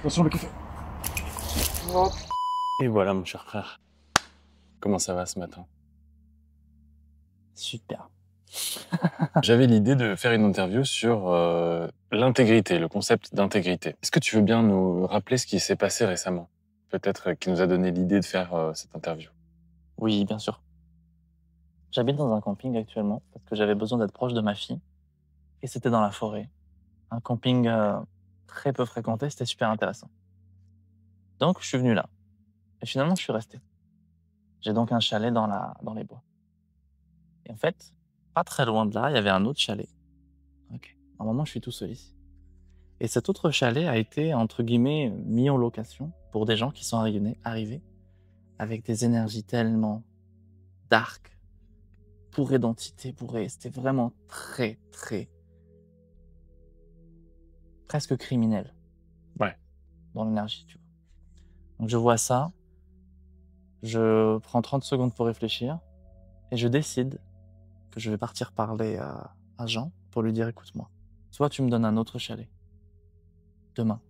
Attention le café. Et voilà, mon cher frère. Comment ça va ce matin? Super. J'avais l'idée de faire une interview sur l'intégrité, le concept d'intégrité. Est-ce que tu veux bien nous rappeler ce qui s'est passé récemment? Peut-être qui nous a donné l'idée de faire cette interview. Oui, bien sûr. J'habite dans un camping actuellement parce que j'avais besoin d'être proche de ma fille. Et c'était dans la forêt. Un camping très peu fréquenté, c'était super intéressant. Donc, je suis venu là. Et finalement, je suis resté. J'ai donc un chalet dans les bois. Et en fait, pas très loin de là, il y avait un autre chalet. Ok. Normalement, je suis tout seul ici. Et cet autre chalet a été, entre guillemets, mis en location pour des gens qui sont arrivés avec des énergies tellement dark, bourrées d'entités, bourrées. C'était vraiment très, très, presque criminel. Ouais. Dans l'énergie, tu vois. Donc je vois ça, je prends 30 secondes pour réfléchir et je décide que je vais partir parler à Jean pour lui dire écoute-moi, soit tu me donnes un autre chalet demain,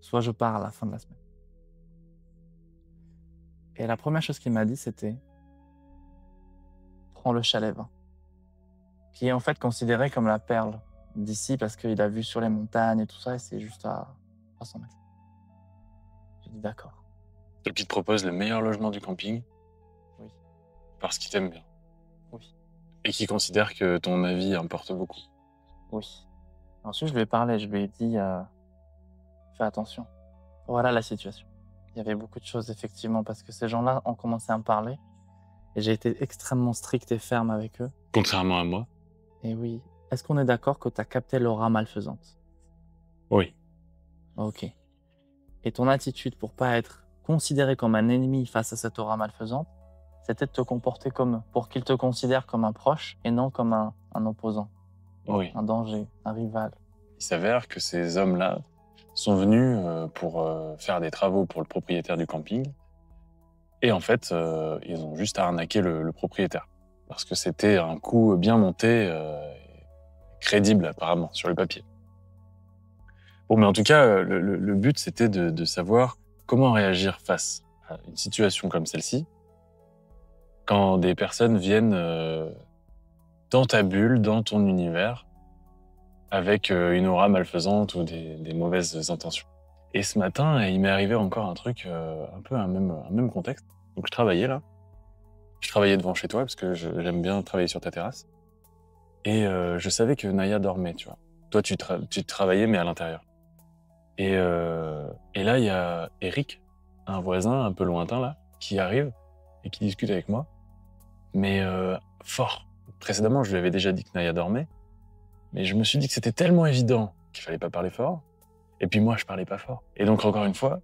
soit je pars à la fin de la semaine. Et la première chose qu'il m'a dit c'était prends le chalet 20, qui est en fait considéré comme la perle d'ici parce qu'il a vu sur les montagnes et tout ça et c'est juste à 300 mètres. J'ai dit d'accord. Donc il te propose le meilleur logement du camping. Oui. Parce qu'il t'aime bien. Oui. Et qui considère que ton avis importe beaucoup. Oui. Ensuite, je lui ai parlé, je lui ai dit fais attention. Voilà la situation. Il y avait beaucoup de choses, effectivement, parce que ces gens-là ont commencé à me parler et j'ai été extrêmement strict et ferme avec eux. Contrairement à moi. Et oui, est-ce qu'on est d'accord que tu as capté l'aura malfaisante? Oui. Ok. Et ton attitude pour pas être considéré comme un ennemi face à cette aura malfaisante, c'était de te comporter comme eux, pour qu'ils te considèrent comme un proche et non comme un opposant, Oui. un danger, un rival. Il s'avère que ces hommes-là sont venus pour faire des travaux pour le propriétaire du camping. Et en fait, ils ont juste arnaqué le propriétaire. Parce que c'était un coup bien monté, crédible apparemment, sur le papier. Bon, mais en tout cas, le but, c'était de savoir comment réagir face à une situation comme celle-ci, quand des personnes viennent dans ta bulle, dans ton univers, avec une aura malfaisante ou des mauvaises intentions. Et ce matin, il m'est arrivé encore un truc, un peu un même contexte. Donc je travaillais là. Je travaillais devant chez toi parce que j'aime bien travailler sur ta terrasse. Et je savais que Naya dormait, tu vois. Toi, tu travaillais, mais à l'intérieur. Et là, il y a Eric, un voisin un peu lointain là, qui arrive et qui discute avec moi. Mais fort. Précédemment, je lui avais déjà dit que Naya dormait. Mais je me suis dit que c'était tellement évident qu'il fallait pas parler fort. Et puis moi, je parlais pas fort. Et donc, encore une fois,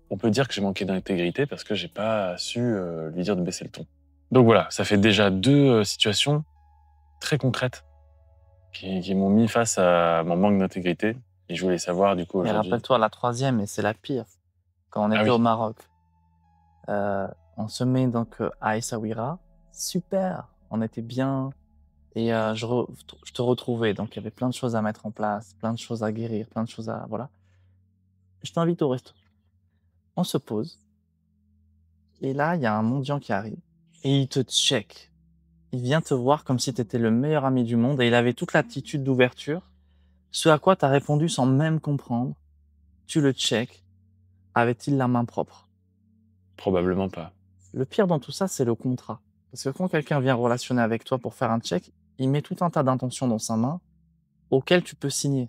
on peut dire que j'ai manqué d'intégrité parce que j'ai pas su lui dire de baisser le ton. Donc voilà, ça fait déjà deux situations très concrètes qui m'ont mis face à mon manque d'intégrité. Et je voulais savoir, du coup, Et aujourd'hui... rappelle-toi, la troisième, et c'est la pire, quand on était oui. au Maroc, on se met donc à Essaouira, super, on était bien, et je te retrouvais, donc il y avait plein de choses à mettre en place, plein de choses à guérir, plein de choses à... Voilà. Je t'invite au resto. On se pose, et là, il y a un mendiant qui arrive, et il te check. Il vient te voir comme si tu étais le meilleur ami du monde, et il avait toute l'attitude d'ouverture, ce à quoi tu as répondu sans même comprendre. Tu le check. Avait-il la main propre? Probablement pas. Le pire dans tout ça, c'est le contrat. Parce que quand quelqu'un vient relationner avec toi pour faire un check, il met tout un tas d'intentions dans sa main auxquelles tu peux signer.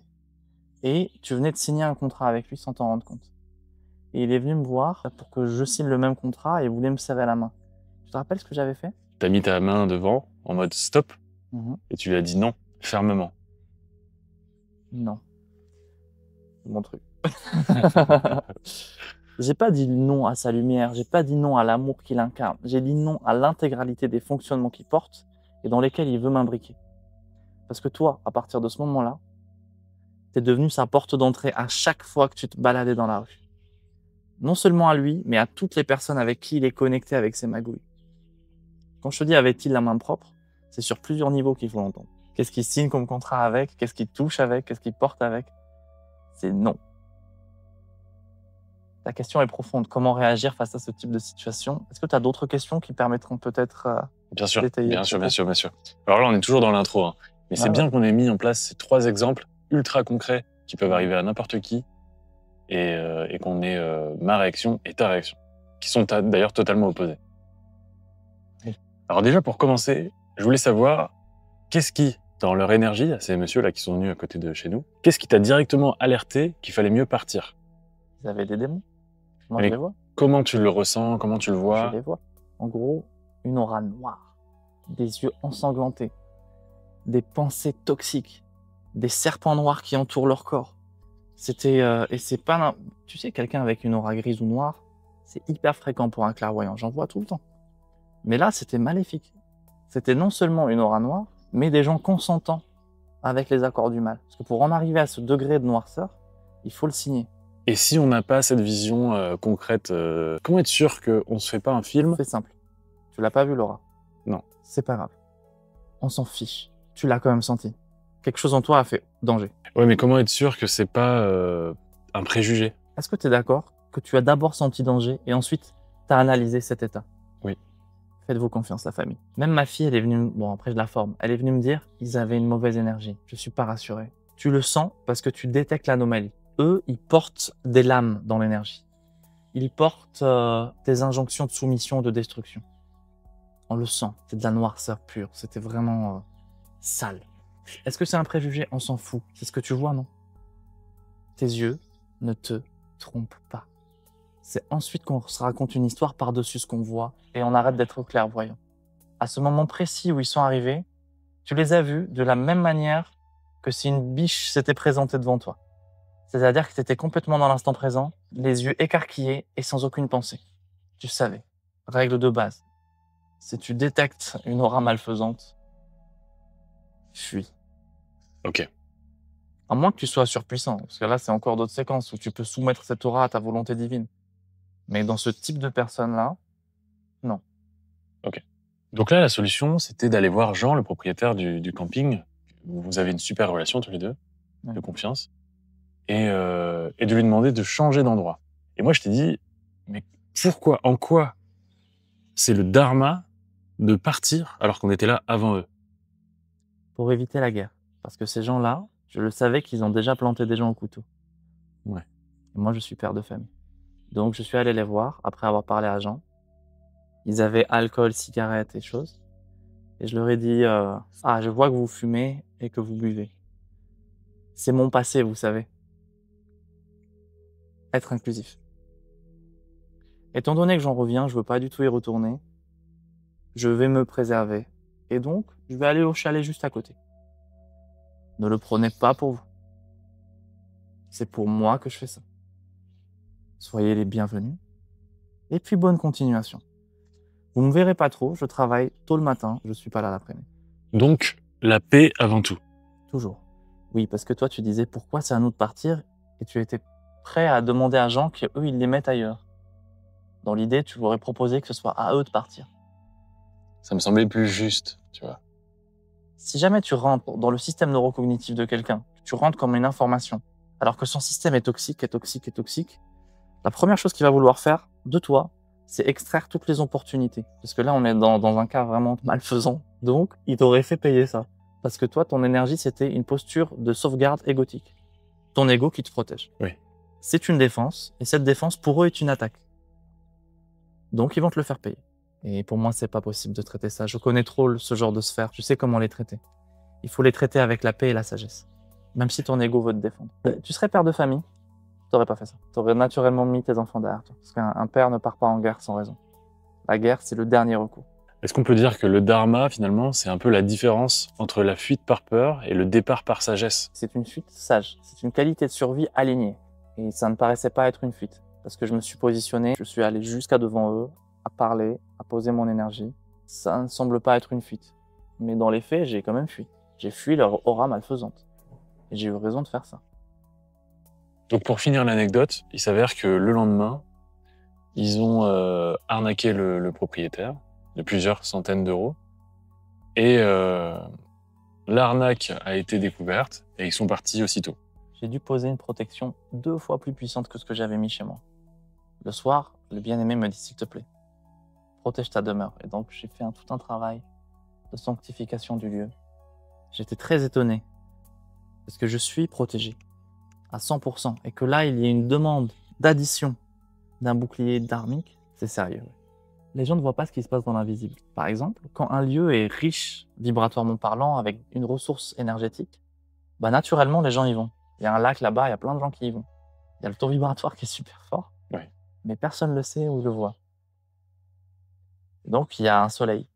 Et tu venais de signer un contrat avec lui sans t'en rendre compte. Et il est venu me voir pour que je signe le même contrat et il voulait me serrer la main. Tu te rappelles ce que j'avais fait? T'as mis ta main devant, en mode stop, et tu lui as dit non, fermement. Non. C'est mon truc. J'ai pas dit non à sa lumière, j'ai pas dit non à l'amour qu'il incarne, j'ai dit non à l'intégralité des fonctionnements qu'il porte et dans lesquels il veut m'imbriquer. Parce que toi, à partir de ce moment-là, t'es devenu sa porte d'entrée à chaque fois que tu te baladais dans la rue. Non seulement à lui, mais à toutes les personnes avec qui il est connecté avec ses magouilles. Quand je te dis avait-il la main propre, c'est sur plusieurs niveaux qu'il faut l'entendre. Qu'est-ce qu'il signe comme contrat avec? Qu'est-ce qu'il touche avec? Qu'est-ce qu'il porte avec? C'est non. Ta question est profonde. Comment réagir face à ce type de situation? Est-ce que tu as d'autres questions qui permettront peut-être Bien sûr, détailler bien le sûr, propos? bien sûr, bien sûr. Alors là, on est toujours dans l'intro, hein. Mais c'est Ouais, ouais. bien qu'on ait mis en place ces 3 exemples ultra concrets qui peuvent Mhm. arriver à n'importe qui et qu'on ait ma réaction et ta réaction, qui sont d'ailleurs totalement opposées. Oui. Alors déjà, pour commencer, je voulais savoir, qu'est-ce qui, dans leur énergie, à ces messieurs-là qui sont venus à côté de chez nous, qu'est-ce qui t'a directement alerté qu'il fallait mieux partir? Ils avaient des démons. Moi, je Mais les vois. comment tu le ressens? Comment tu le Je vois? les vois. En gros, une aura noire, des yeux ensanglantés, des pensées toxiques, des serpents noirs qui entourent leur corps. C'était et c'est pas tu sais, quelqu'un avec une aura grise ou noire, c'est hyper fréquent pour un clairvoyant. J'en vois tout le temps. Mais là, c'était maléfique. C'était non seulement une aura noire, mais des gens consentants avec les accords du mal. Parce que pour en arriver à ce degré de noirceur, il faut le signer. Et si on n'a pas cette vision concrète, comment être sûr qu'on se fait pas un film? C'est simple. Tu l'as pas vu, Laura? Non. C'est pas grave. On s'en fiche. Tu l'as quand même senti. Quelque chose en toi a fait danger. Ouais, mais comment être sûr que c'est pas un préjugé? Est-ce que tu es d'accord que tu as d'abord senti danger et ensuite tu as analysé cet état? Oui. Faites-vous confiance, la famille. Même ma fille, elle est venue, bon après je la forme, elle est venue me dire, ils avaient une mauvaise énergie. Je suis pas rassuré. Tu le sens parce que tu détectes l'anomalie. Eux, ils portent des lames dans l'énergie. Ils portent des injonctions de soumission, de destruction. On le sent. C'est de la noirceur pure. C'était vraiment sale. Est-ce que c'est un préjugé? On s'en fout. C'est ce que tu vois, non? Tes yeux ne te trompent pas. C'est ensuite qu'on se raconte une histoire par-dessus ce qu'on voit et on arrête d'être clairvoyant. À ce moment précis où ils sont arrivés, tu les as vus de la même manière que si une biche s'était présentée devant toi. C'est-à-dire que tu étais complètement dans l'instant présent, les yeux écarquillés et sans aucune pensée. Tu savais. Règle de base. Si tu détectes une aura malfaisante, fuis. Ok. À moins que tu sois surpuissant, parce que là, c'est encore d'autres séquences où tu peux soumettre cette aura à ta volonté divine. Mais dans ce type de personne-là, non. Donc là, la solution, c'était d'aller voir Jean, le propriétaire du camping. Vous avez une super relation tous les deux, Ouais. de confiance, et de lui demander de changer d'endroit. Et moi, je t'ai dit, mais pourquoi, en quoi c'est le dharma de partir alors qu'on était là avant eux? Pour éviter la guerre. Parce que ces gens-là, je le savais qu'ils ont déjà planté des gens au couteau. Ouais. Et moi, je suis père de famille. Donc, je suis allé les voir après avoir parlé à Jean. Ils avaient alcool, cigarettes et choses. Et je leur ai dit ah, je vois que vous fumez et que vous buvez. C'est mon passé, vous savez. Être inclusif. Étant donné que j'en reviens, je veux pas du tout y retourner. Je vais me préserver. Et donc, je vais aller au chalet juste à côté. Ne le prenez pas pour vous. C'est pour moi que je fais ça. Soyez les bienvenus. Et puis, bonne continuation. Vous me verrez pas trop, je travaille tôt le matin, je suis pas là l'après-midi. Donc, la paix avant tout. Toujours. Oui, parce que toi, tu disais pourquoi c'est à nous de partir et tu étais prêt à demander à Jean qu'eux, ils les mettent ailleurs. Dans l'idée, tu aurais proposé que ce soit à eux de partir. Ça me semblait plus juste, tu vois. Si jamais tu rentres dans le système neurocognitif de quelqu'un, tu rentres comme une information, alors que son système est toxique, la première chose qu'il va vouloir faire de toi, c'est extraire toutes les opportunités. Parce que là, on est dans un cas vraiment malfaisant. Donc, il t'aurait fait payer ça. Parce que toi, ton énergie, c'était une posture de sauvegarde égotique. Ton ego qui te protège. Oui. C'est une défense, et cette défense, pour eux, est une attaque. Donc, ils vont te le faire payer. Et pour moi, c'est pas possible de traiter ça. Je connais trop ce genre de sphère. Je sais comment les traiter. Il faut les traiter avec la paix et la sagesse. Même si ton ego veut te défendre. Tu serais père de famille, t'aurais pas fait ça. T'aurais naturellement mis tes enfants derrière toi. Parce qu'un père ne part pas en guerre sans raison. La guerre, c'est le dernier recours. Est-ce qu'on peut dire que le dharma, finalement, c'est un peu la différence entre la fuite par peur et le départ par sagesse? C'est une fuite sage. C'est une qualité de survie alignée. Et ça ne paraissait pas être une fuite. Parce que je me suis positionné, je suis allé jusqu'à devant eux, à parler, à poser mon énergie. Ça ne semble pas être une fuite. Mais dans les faits, j'ai quand même fui. J'ai fui leur aura malfaisante. Et j'ai eu raison de faire ça. Donc pour finir l'anecdote, il s'avère que le lendemain, ils ont arnaqué le propriétaire de plusieurs centaines d'euros. Et l'arnaque a été découverte et ils sont partis aussitôt. J'ai dû poser une protection 2 fois plus puissante que ce que j'avais mis chez moi. Le soir, le bien-aimé me dit, s'il te plaît, protège ta demeure. Et donc, j'ai fait tout un travail de sanctification du lieu. J'étais très étonné parce que je suis protégé à 100%. Et que là, il y ait une demande d'addition d'un bouclier dharmique, c'est sérieux. Les gens ne voient pas ce qui se passe dans l'invisible. Par exemple, quand un lieu est riche, vibratoirement parlant, avec une ressource énergétique, bah naturellement, les gens y vont. Il y a un lac là-bas, il y a plein de gens qui y vont. Il y a le taux vibratoire qui est super fort, Ouais. mais personne ne le sait ou le voit. Donc, il y a un soleil.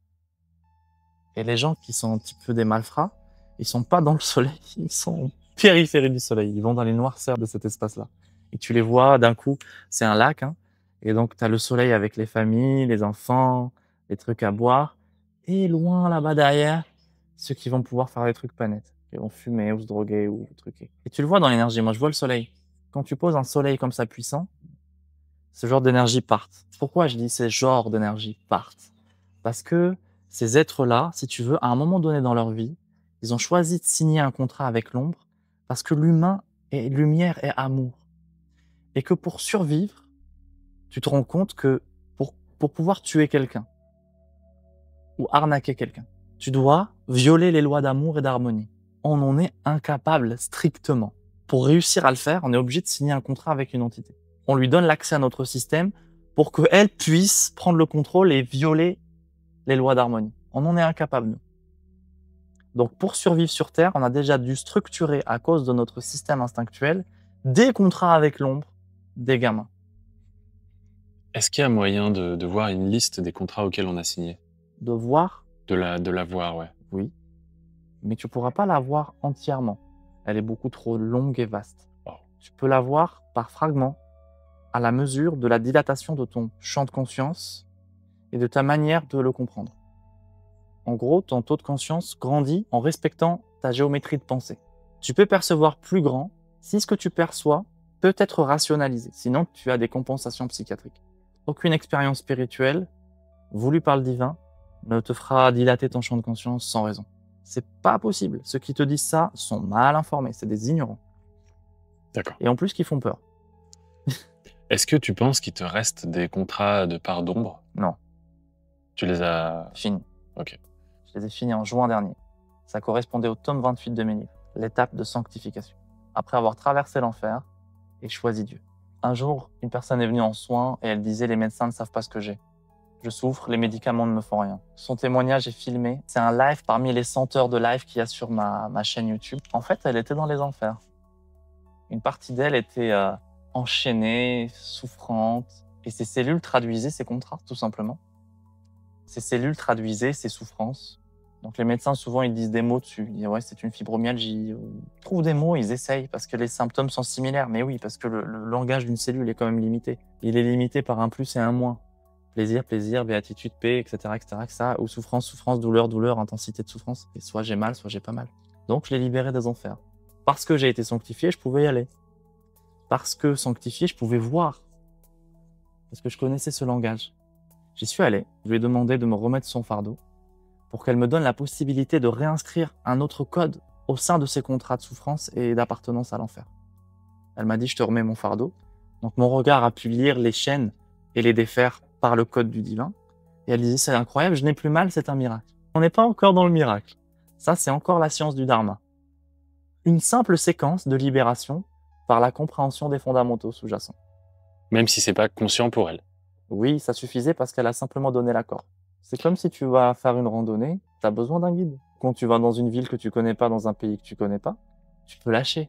Et les gens qui sont un petit peu des malfrats, ils sont pas dans le soleil, ils sont en périphérie du soleil. Ils vont dans les noirceurs de cet espace-là. Et tu les vois d'un coup, c'est un lac, hein. Et donc, tu as le soleil avec les familles, les enfants, les trucs à boire. Et loin là-bas derrière, ceux qui vont pouvoir faire des trucs pas nets, qui vont fumer ou se droguer ou truquer. Et tu le vois dans l'énergie. Moi, je vois le soleil. Quand tu poses un soleil comme ça puissant, ce genre d'énergie partent. Pourquoi je dis ces genres d'énergie partent? Parce que ces êtres-là, si tu veux, à un moment donné dans leur vie, ils ont choisi de signer un contrat avec l'ombre parce que l'humain est lumière et amour. Et que pour survivre, tu te rends compte que pour pouvoir tuer quelqu'un ou arnaquer quelqu'un, tu dois violer les lois d'amour et d'harmonie. On en est incapable strictement. Pour réussir à le faire, on est obligé de signer un contrat avec une entité. On lui donne l'accès à notre système pour qu'elle puisse prendre le contrôle et violer les lois d'harmonie. On en est incapable, nous. Donc, pour survivre sur Terre, on a déjà dû structurer, à cause de notre système instinctuel, des contrats avec l'ombre des gamins. Est-ce qu'il y a moyen de voir une liste des contrats auxquels on a signé? De voir, De la voir, ouais. oui, mais tu pourras pas la voir entièrement. Elle est beaucoup trop longue et vaste. Oh. Tu peux la voir par fragments, à la mesure de la dilatation de ton champ de conscience et de ta manière de le comprendre. En gros, ton taux de conscience grandit en respectant ta géométrie de pensée. Tu peux percevoir plus grand si ce que tu perçois peut être rationalisé. Sinon, tu as des compensations psychiatriques. Aucune expérience spirituelle voulue par le divin ne te fera dilater ton champ de conscience sans raison. C'est pas possible. Ceux qui te disent ça sont mal informés. C'est des ignorants. D'accord. Et en plus, qui font peur. Est-ce que tu penses qu'il te reste des contrats de part d'ombre? Non. Tu les as... Fini. Ok. Je les ai finis en juin dernier. Ça correspondait au tome 28 de mes livres, l'étape de sanctification. Après avoir traversé l'enfer et choisi Dieu. Un jour, une personne est venue en soins et elle disait « Les médecins ne savent pas ce que j'ai. Je souffre, les médicaments ne me font rien. » Son témoignage est filmé. C'est un live parmi les 100 heures de live qu'il y a sur ma chaîne YouTube. En fait, elle était dans les enfers. Une partie d'elle était enchaînée, souffrante. Et ses cellules traduisaient ses contrats, tout simplement. Ces cellules traduisaient ses souffrances. Donc les médecins, souvent, ils disent des mots dessus. Ils disent « Ouais, c'est une fibromyalgie. » Ils trouvent des mots, ils essayent, parce que les symptômes sont similaires. Mais oui, parce que le langage d'une cellule est quand même limité. Il est limité par un plus et un moins. Plaisir, plaisir, béatitude, paix, etc., etc., ou souffrance, souffrance, douleur, douleur, intensité de souffrance. Et soit j'ai mal, soit j'ai pas mal. Donc je l'ai libéré des enfers. Parce que j'ai été sanctifié, je pouvais y aller. Parce que sanctifié, je pouvais voir. Parce que je connaissais ce langage. J'y suis allé, je lui ai demandé de me remettre son fardeau pour qu'elle me donne la possibilité de réinscrire un autre code au sein de ses contrats de souffrance et d'appartenance à l'enfer. Elle m'a dit « Je te remets mon fardeau ». Donc mon regard a pu lire les chaînes et les défaire par le code du divin. Et elle disait « C'est incroyable, je n'ai plus mal, c'est un miracle ». On n'est pas encore dans le miracle. Ça, c'est encore la science du dharma. Une simple séquence de libération par la compréhension des fondamentaux sous-jacents. Même si c'est pas conscient pour elle. Oui, ça suffisait parce qu'elle a simplement donné l'accord. C'est comme si tu vas faire une randonnée, tu as besoin d'un guide. Quand tu vas dans une ville que tu connais pas, dans un pays que tu connais pas, tu peux lâcher.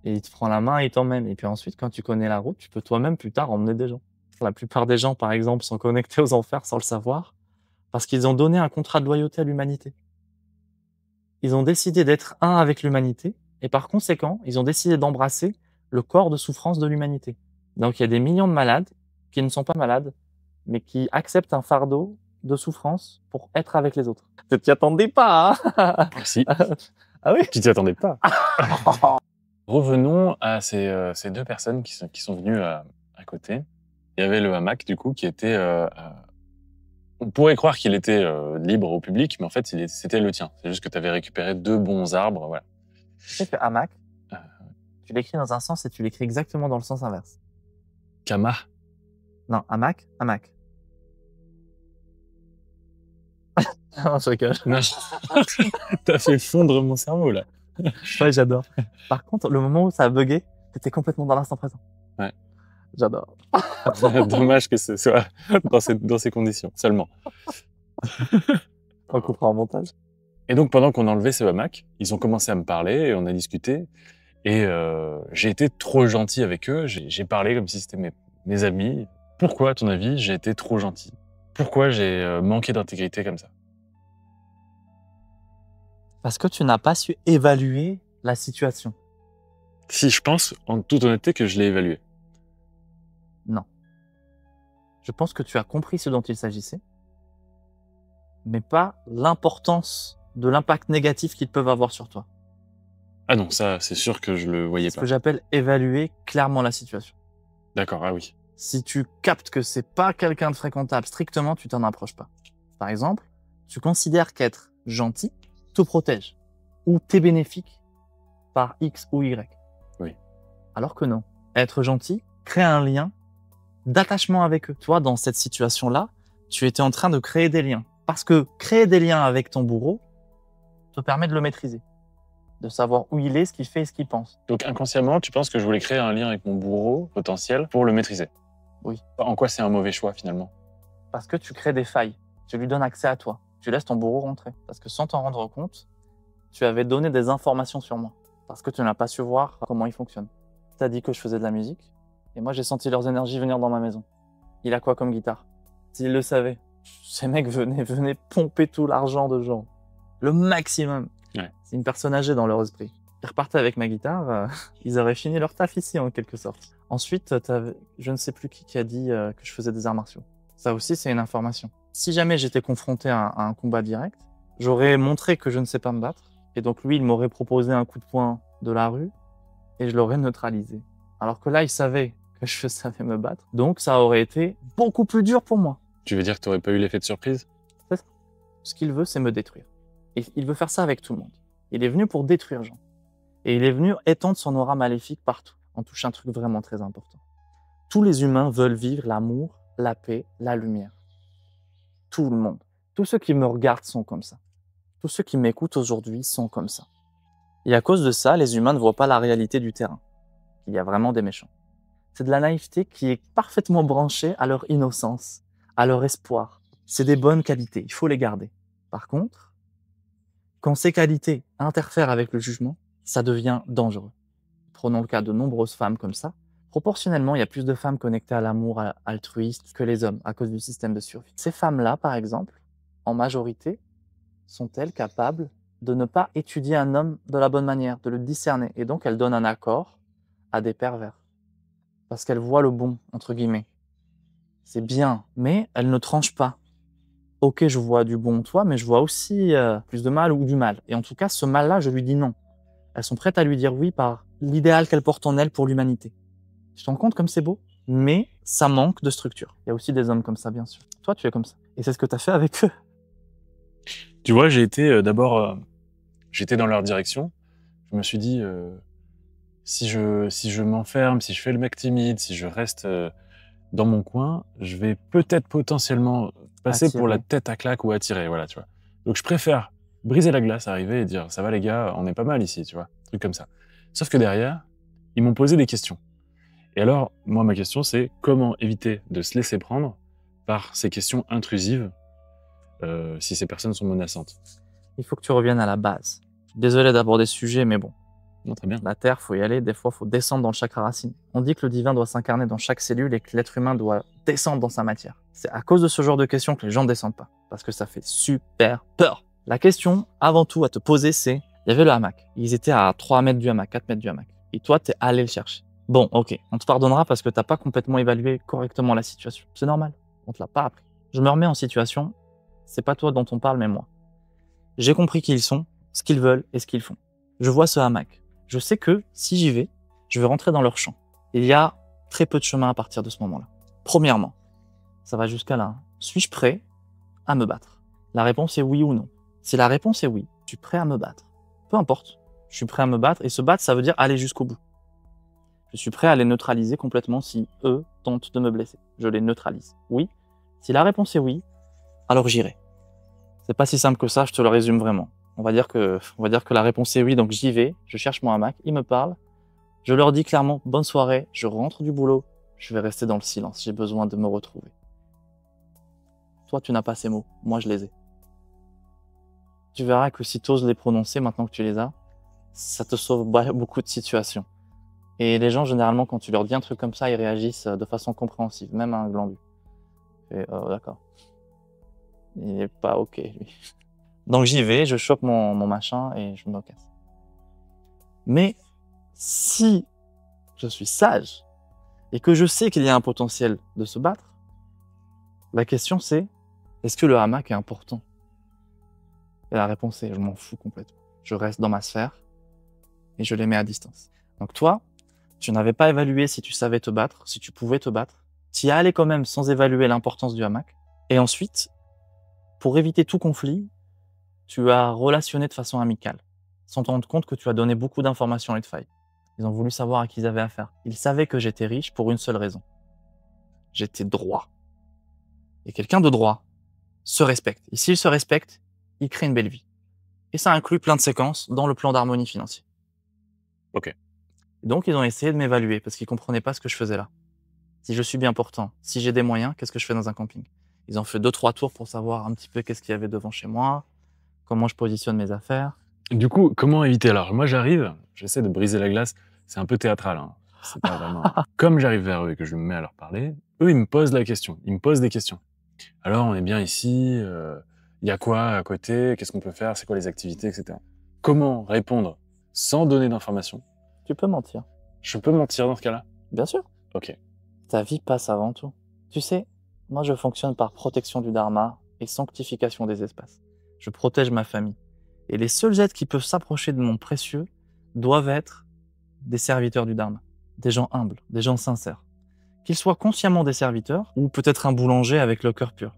Et il te prend la main et il t'emmène. Et puis ensuite, quand tu connais la route, tu peux toi-même plus tard emmener des gens. La plupart des gens, par exemple, sont connectés aux enfers sans le savoir parce qu'ils ont donné un contrat de loyauté à l'humanité. Ils ont décidé d'être un avec l'humanité et par conséquent, ils ont décidé d'embrasser le corps de souffrance de l'humanité. Donc il y a des millions de malades qui ne sont pas malades, mais qui acceptent un fardeau de souffrance pour être avec les autres. Tu t'y attendais pas, hein? Si. Ah oui? Tu t'y attendais pas. Revenons à ces deux personnes qui sont venues à côté. Il y avait le hamac, du coup, qui était... on pourrait croire qu'il était libre au public, mais en fait, c'était le tien. C'est juste que tu avais récupéré deux bons arbres, voilà. Tu sais que hamac, tu l'écris dans un sens et tu l'écris exactement dans le sens inverse. Kama. Non, hamac, hamac. Non, je rigole. Non, t'as fait fondre mon cerveau, là. Ouais, j'adore. Par contre, le moment où ça a bugué, t'étais complètement dans l'instant présent. Ouais. J'adore. Dommage que ce soit dans ces conditions, seulement. On coupera en montage. Et donc, pendant qu'on enlevait ce hamac, ils ont commencé à me parler et on a discuté. Et j'ai été trop gentil avec eux. J'ai parlé comme si c'était mes amis. Pourquoi, à ton avis, j'ai été trop gentil? Pourquoi j'ai manqué d'intégrité comme ça? Parce que tu n'as pas su évaluer la situation. Si je pense, en toute honnêteté, que je l'ai évalué. Non. Je pense que tu as compris ce dont il s'agissait, mais pas l'importance de l'impact négatif qu'ils peuvent avoir sur toi. Ah non, ça, c'est sûr que je le voyais C'est ce pas. que j'appelle évaluer clairement la situation. D'accord, ah oui. Si tu captes que c'est pas quelqu'un de fréquentable strictement, tu t'en approches pas. Par exemple, tu considères qu'être gentil te protège ou t'est bénéfique par X ou Y. Oui. Alors que non. Être gentil crée un lien d'attachement avec eux. Toi, dans cette situation-là, tu étais en train de créer des liens. Parce que créer des liens avec ton bourreau te permet de le maîtriser, de savoir où il est, ce qu'il fait et ce qu'il pense. Donc inconsciemment, tu penses que je voulais créer un lien avec mon bourreau potentiel pour le maîtriser? Oui. En quoi c'est un mauvais choix finalement? Parce que tu crées des failles. Tu lui donnes accès à toi. Tu laisses ton bourreau rentrer. Parce que sans t'en rendre compte, tu avais donné des informations sur moi. Parce que tu n'as pas su voir comment il fonctionne. Tu as dit que je faisais de la musique. Et moi, j'ai senti leurs énergies venir dans ma maison. Il a quoi comme guitare? S'ils le savaient, ces mecs venaient pomper tout l'argent de gens. Le maximum. Ouais. C'est une personne âgée dans leur esprit. Ils repartaient avec ma guitare, ils auraient fini leur taf ici en quelque sorte. Ensuite, je ne sais plus qui a dit que je faisais des arts martiaux. Ça aussi, c'est une information. Si jamais j'étais confronté à un combat direct, j'aurais montré que je ne sais pas me battre. Et donc lui, il m'aurait proposé un coup de poing de la rue et je l'aurais neutralisé. Alors que là, il savait que je savais me battre. Donc ça aurait été beaucoup plus dur pour moi. Tu veux dire que tu n'aurais pas eu l'effet de surprise? C'est ça. Ce qu'il veut, c'est me détruire. Et il veut faire ça avec tout le monde. Il est venu pour détruire Jean. Et il est venu étendre son aura maléfique partout. On touche un truc vraiment très important. Tous les humains veulent vivre l'amour, la paix, la lumière. Tout le monde. Tous ceux qui me regardent sont comme ça. Tous ceux qui m'écoutent aujourd'hui sont comme ça. Et à cause de ça, les humains ne voient pas la réalité du terrain. Il y a vraiment des méchants. C'est de la naïveté qui est parfaitement branchée à leur innocence, à leur espoir. C'est des bonnes qualités, il faut les garder. Par contre, quand ces qualités interfèrent avec le jugement, ça devient dangereux. Prenons le cas de nombreuses femmes comme ça. Proportionnellement, il y a plus de femmes connectées à l'amour altruiste que les hommes à cause du système de survie. Ces femmes-là, par exemple, en majorité, sont-elles capables de ne pas étudier un homme de la bonne manière, de le discerner. Et donc, elles donnent un accord à des pervers. Parce qu'elles voient le bon, entre guillemets. C'est bien, mais elles ne tranchent pas. Ok, je vois du bon en toi, mais je vois aussi plus de mal ou du mal. Et en tout cas, ce mal-là, je lui dis non. Elles sont prêtes à lui dire oui par l'idéal qu'elles portent en elles pour l'humanité. Tu te rends compte comme c'est beau? Mais ça manque de structure. Il y a aussi des hommes comme ça, bien sûr. Toi, tu es comme ça. Et c'est ce que tu as fait avec eux. Tu vois, j'ai été d'abord, j'étais dans leur direction. Je me suis dit, si je m'enferme, si je fais le mec timide, si je reste dans mon coin, je vais peut-être potentiellement passer pour la tête à claque ou attirer, voilà, tu vois. Donc je préfère briser la glace, arriver et dire, ça va les gars, on est pas mal ici, tu vois, truc comme ça. Sauf que derrière, ils m'ont posé des questions. Et alors, moi, ma question, c'est comment éviter de se laisser prendre par ces questions intrusives si ces personnes sont menaçantes. Il faut que tu reviennes à la base. Désolé d'aborder ce sujet, mais bon. Non, très bien. La Terre, faut y aller. Des fois, faut descendre dans le chakra racine. On dit que le divin doit s'incarner dans chaque cellule et que l'être humain doit descendre dans sa matière. C'est à cause de ce genre de questions que les gens ne descendent pas. Parce que ça fait super peur. La question, avant tout, à te poser, c'est, il y avait le hamac. Ils étaient à 3 mètres du hamac, 4 mètres du hamac. Et toi, t'es allé le chercher. Bon, ok, on te pardonnera parce que t'as pas complètement évalué correctement la situation. C'est normal. On te l'a pas appris. Je me remets en situation. C'est pas toi dont on parle, mais moi. J'ai compris qui ils sont, ce qu'ils veulent et ce qu'ils font. Je vois ce hamac. Je sais que si j'y vais, je vais rentrer dans leur champ. Il y a très peu de chemin à partir de ce moment-là. Premièrement, ça va jusqu'à là. Suis-je prêt à me battre? La réponse est oui ou non. Si la réponse est oui, je suis prêt à me battre. Peu importe, je suis prêt à me battre. Et se battre, ça veut dire aller jusqu'au bout. Je suis prêt à les neutraliser complètement si eux tentent de me blesser. Je les neutralise. Oui. Si la réponse est oui, alors j'irai. C'est pas si simple que ça, je te le résume vraiment. On va dire que la réponse est oui, donc j'y vais, je cherche mon hamac, ils me parlent, je leur dis clairement bonne soirée, je rentre du boulot, je vais rester dans le silence, j'ai besoin de me retrouver. Toi, tu n'as pas ces mots, moi je les ai. Tu verras que si tu oses les prononcer maintenant que tu les as, ça te sauve beaucoup de situations. Et les gens, généralement, quand tu leur dis un truc comme ça, ils réagissent de façon compréhensive, même un glandu. Et d'accord. Il est pas ok, lui. Donc j'y vais, je chope mon machin et je me casse. Mais si je suis sage et que je sais qu'il y a un potentiel de se battre, la question c'est, est-ce que le hamac est important? Et la réponse est, je m'en fous complètement. Je reste dans ma sphère et je les mets à distance. Donc toi, tu n'avais pas évalué si tu savais te battre, si tu pouvais te battre. Tu y allais quand même sans évaluer l'importance du hamac. Et ensuite, pour éviter tout conflit, tu as relationné de façon amicale, sans te rendre compte que tu as donné beaucoup d'informations et de failles. Ils ont voulu savoir à qui ils avaient affaire. Ils savaient que j'étais riche pour une seule raison. J'étais droit. Et quelqu'un de droit se respecte. Et s'il se respecte, il crée une belle vie. Et ça inclut plein de séquences dans le plan d'harmonie financier. Ok. Et donc, ils ont essayé de m'évaluer parce qu'ils comprenaient pas ce que je faisais là. Si je suis bien portant, si j'ai des moyens, qu'est-ce que je fais dans un camping? Ils ont fait 2-3 tours pour savoir un petit peu qu'est-ce qu'il y avait devant chez moi, comment je positionne mes affaires. Du coup, comment éviter? Alors, moi, j'arrive, j'essaie de briser la glace. C'est un peu théâtral, hein. C'est pas vraiment. Comme j'arrive vers eux et que je me mets à leur parler, eux, ils me posent la question. Ils me posent des questions. Alors, on est bien ici, il y a quoi à côté? Qu'est-ce qu'on peut faire? C'est quoi les activités, etc. Comment répondre sans donner d'informations? Tu peux mentir. Je peux mentir dans ce cas-là? Bien sûr. Ok. Ta vie passe avant tout. Tu sais, moi je fonctionne par protection du dharma et sanctification des espaces. Je protège ma famille. Et les seuls êtres qui peuvent s'approcher de mon précieux doivent être des serviteurs du dharma. Des gens humbles, des gens sincères. Qu'ils soient consciemment des serviteurs ou peut-être un boulanger avec le cœur pur.